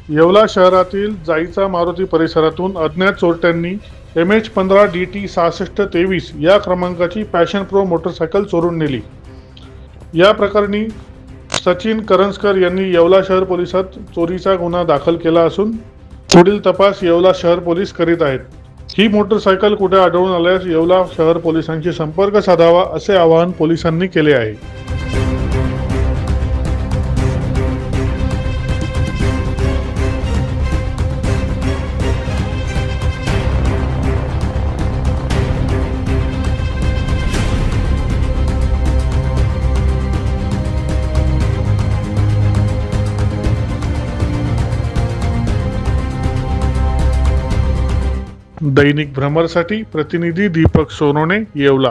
येवला शहरातील जाईचा मारुती परिसरातून अज्ञात चोरट्यांनी MH15 DT 6623 या क्रमांकाची पॅशन प्रो मोटरसायकल चोरून नेली। या प्रकरणी सचिन करंजकर यांनी येवला शहर पोलिसात चोरीचा गुन्हा दाखल केला असून पुढील तपास येवला शहर पोलीस करीत आहेत। ही मोटरसायकल कुठे आढळून आल्यास येवला शहर पोलिसांशी संपर्क साधावा असे आवाहन पोलिसांनी केले आहे। दैनिक भ्रमरसाठी प्रतिनिधी दीपक सोनोने, येवला।